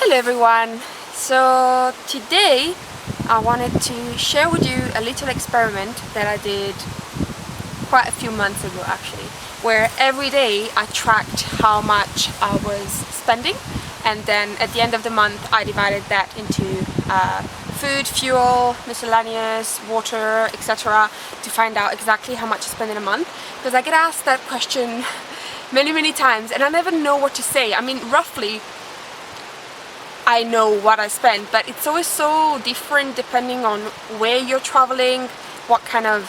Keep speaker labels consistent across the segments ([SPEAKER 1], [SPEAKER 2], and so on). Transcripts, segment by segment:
[SPEAKER 1] Hello everyone! So today I wanted to share with you a little experiment that I did quite a few months ago actually, where every day I tracked how much I was spending, and then at the end of the month I divided that into food, fuel, miscellaneous, water, etc. to find out exactly how much I spend in a month, because I get asked that question many times and I never know what to say. I mean, roughly I know what I spend, but it's always so different depending on where you're traveling, what kind of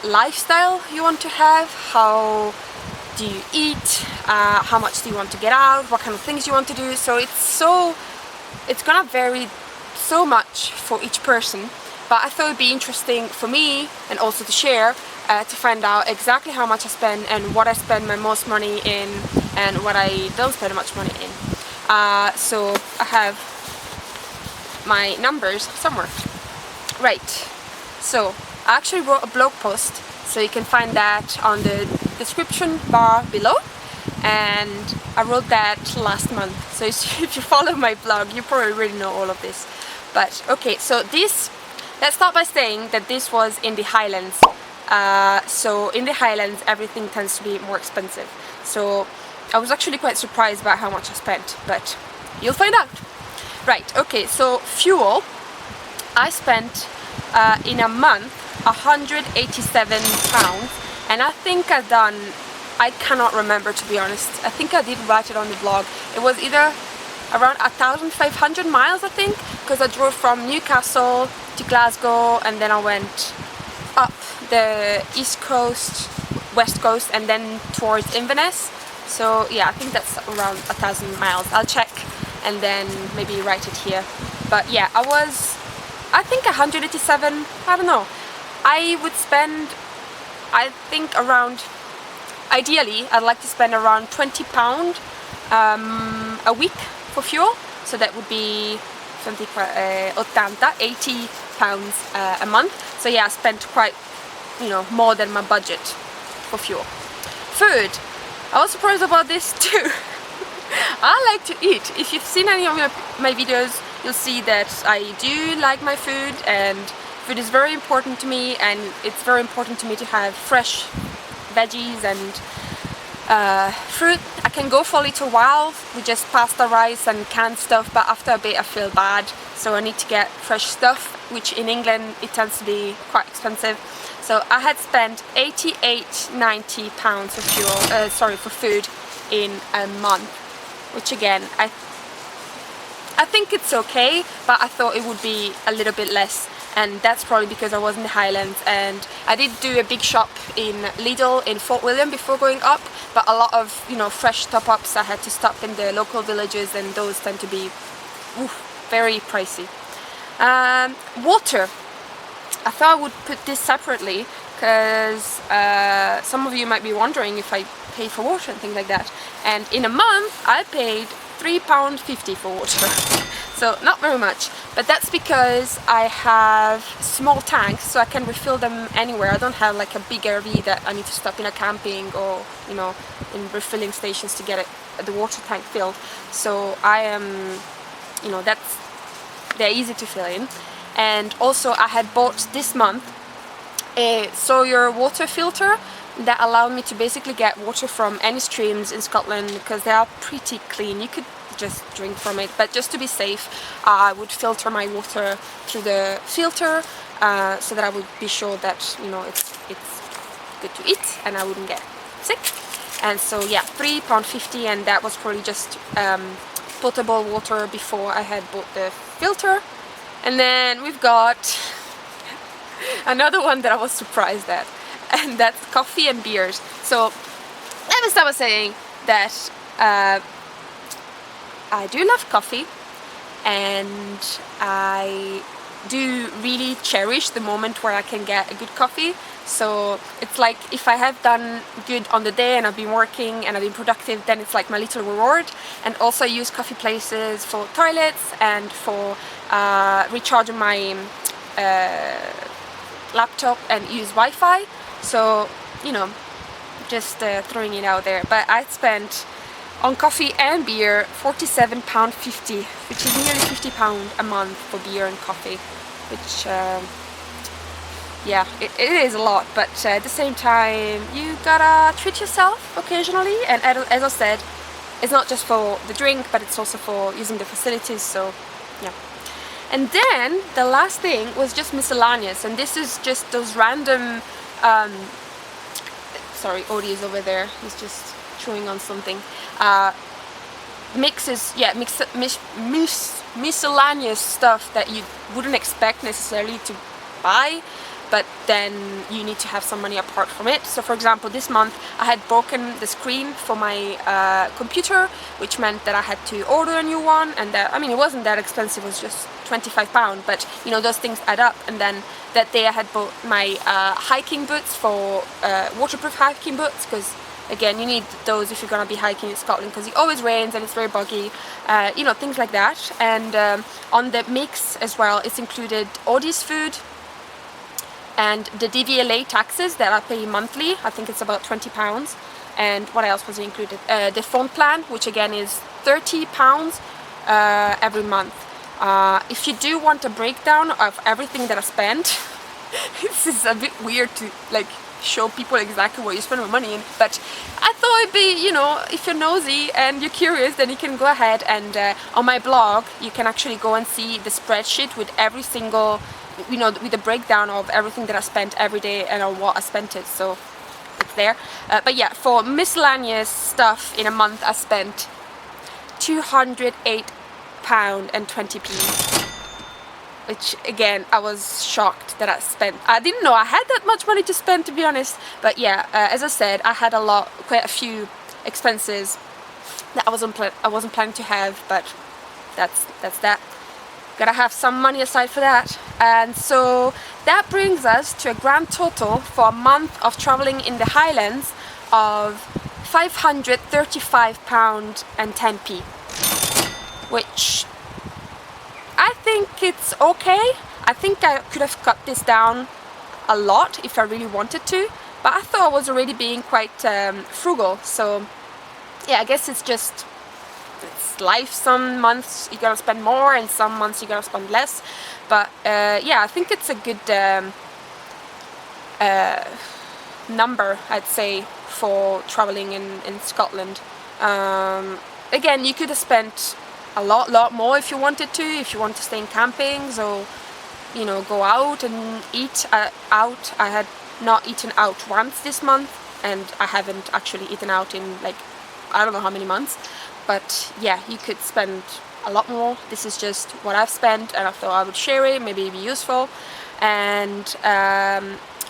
[SPEAKER 1] lifestyle you want to have, how do you eat, how much do you want to get out, what kind of things you want to do. So it's gonna vary so much for each person, but I thought it'd be interesting for me and also to share to find out exactly how much I spend and what I spend my most money in and what I don't spend much money in. So I have my numbers somewhere. Right, so I actually wrote a blog post, so you can find that on the description bar below, and I wrote that last month. So if you follow my blog, you probably already know all of this. But okay, so let's start by saying that this was in the Highlands. So in the Highlands everything tends to be more expensive. So I was actually quite surprised about how much I spent, but you'll find out. Right, okay, so fuel, I spent in a month £187, and I think I cannot remember, to be honest. I think I did write it on the blog. It was either around 1,500 miles, I think, because I drove from Newcastle to Glasgow and then I went up the east coast, west coast, and then towards Inverness. So yeah, I think that's around 1,000 miles. I'll check and then maybe write it here. But yeah, I think 187, I don't know. I would spend, I think around, ideally I'd like to spend around £20 a week for fuel. So that would be 80 pounds a month. So yeah, I spent quite, more than my budget for fuel. Food, I was surprised about this too. I like to eat. If you've seen any of my videos, you'll see that I do like my food, and food is very important to me, and it's very important to me to have fresh veggies and fruit. I can go for a little while with just pasta, rice and canned stuff, but after a bit I feel bad, so I need to get fresh stuff, which in England it tends to be quite expensive. So I had spent £88.90 for fuel, for food in a month, which again I think it's okay, but I thought it would be a little bit less, and that's probably because I was in the Highlands, and I did do a big shop in Lidl in Fort William before going up, but a lot of fresh top-ups I had to stop in the local villages, and those tend to be very pricey. Water, I thought I would put this separately because some of you might be wondering if I pay for water and things like that, and in a month I paid £3.50 for water. So not very much, but that's because I have small tanks, so I can refill them anywhere. I don't have like a big RV that I need to stop in a camping or in refilling stations to get the water tank filled. So I am, they're easy to fill in. And also I had bought this month a Sawyer water filter that allowed me to basically get water from any streams in Scotland, because they are pretty clean. You could just drink from it, but just to be safe I would filter my water through the filter so that I would be sure that it's good to eat and I wouldn't get sick. And so yeah, £3.50, and that was probably just potable water before I had bought the filter. And then we've got another one that I was surprised at, and that's coffee and beers. So let me start by saying that I do love coffee, and I do really cherish the moment where I can get a good coffee. So it's like if I have done good on the day and I've been working and I've been productive, then it's like my little reward. And also I use coffee places for toilets and for recharging my laptop and use Wi-Fi. So just throwing it out there. But I spent On coffee and beer, £47.50, which is nearly £50 a month for beer and coffee, which yeah, it is a lot, but at the same time you gotta treat yourself occasionally, and as I said, it's not just for the drink, but it's also for using the facilities, so yeah. And then the last thing was just miscellaneous, and this is just those random sorry, Odie is over there, he's just chewing on something. Miscellaneous stuff that you wouldn't expect necessarily to buy, but then you need to have some money apart from it. So for example, this month I had broken the screen for my computer, which meant that I had to order a new one, and that, I mean, it wasn't that expensive, it was just £25, but you know, those things add up. And then that day I had bought my hiking boots, for waterproof hiking boots, because again, you need those if you're gonna be hiking in Scotland, because it always rains and it's very buggy, you know, things like that. And on the mix as well, it's included Odie's food and the DVLA taxes that I pay monthly. I think it's about £20. And what else was included? The phone plan, which again is £30 every month. If you do want a breakdown of everything that I spent, this is a bit weird to like show people exactly what you spend your money in, but I thought it'd be, you know, if you're nosy and you're curious, then you can go ahead and on my blog you can actually go and see the spreadsheet with every single, you know, with the breakdown of everything that I spent every day and on what I spent it, so it's there. But yeah, for miscellaneous stuff in a month I spent £208.20, which again, I was shocked that I spent. I didn't know I had that much money to spend, to be honest. But yeah, as I said, I had quite a few expenses that I wasn't planning to have, but that's that. Gotta have some money aside for that. And so that brings us to a grand total for a month of traveling in the Highlands of £535.10, which I think it's okay. I think I could have cut this down a lot if I really wanted to, but I thought I was already being quite frugal. So yeah, I guess it's life. Some months you're gonna spend more and some months you're gonna spend less, but yeah, I think it's a good number, I'd say, for traveling in Scotland. Again, you could have spent a lot more if you wanted to, if you want to stay in campings or, you know, go out and eat out. I had not eaten out once this month, and I haven't actually eaten out in like I don't know how many months, but yeah, you could spend a lot more. This is just what I've spent, and I thought I would share it, maybe it'd be useful. And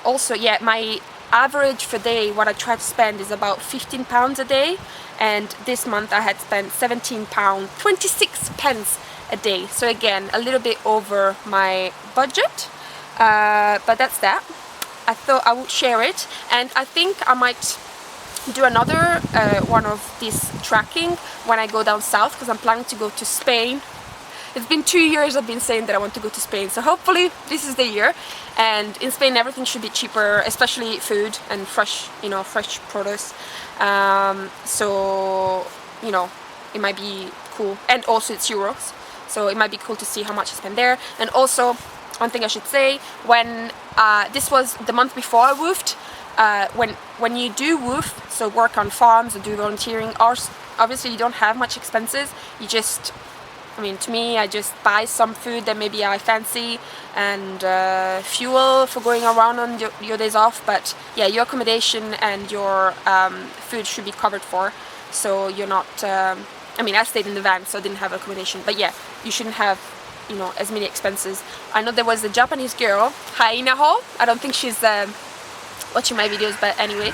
[SPEAKER 1] also, yeah, my average for day, what I try to spend is about £15 a day, and this month I had spent £17.26 a day, so again a little bit over my budget, but that's that. I thought I would share it, and I think I might do another one of this tracking when I go down south, because I'm planning to go to Spain. It's been 2 years I've been saying that I want to go to Spain, so hopefully this is the year. And in Spain everything should be cheaper, especially food and fresh, you know, fresh produce. So, you know, it might be cool. And also it's euros, so it might be cool to see how much I spend there. And also, one thing I should say, when this was the month before I woofed, when you do woof, so work on farms or do volunteering, obviously you don't have much expenses. You just, I mean, to me, I just buy some food that maybe I fancy, and fuel for going around on your days off. But yeah, your accommodation and your food should be covered for, so you're not, I mean, I stayed in the van, so I didn't have accommodation, but yeah, you shouldn't have, you know, as many expenses. I know there was a Japanese girl, Hainaho, I don't think she's watching my videos, but anyway,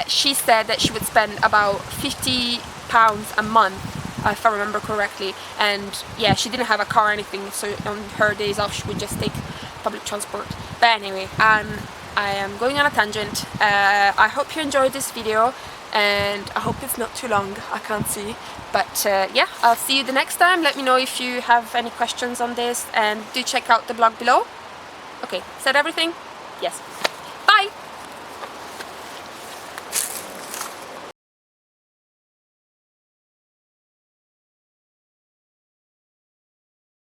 [SPEAKER 1] she said that she would spend about £50 a month, if I remember correctly. And yeah, she didn't have a car or anything, so on her days off she would just take public transport. But anyway, I am going on a tangent. I hope you enjoyed this video, and I hope it's not too long, I can't see. But yeah, I'll see you the next time. Let me know if you have any questions on this, and do check out the blog below. Okay, said everything? Yes.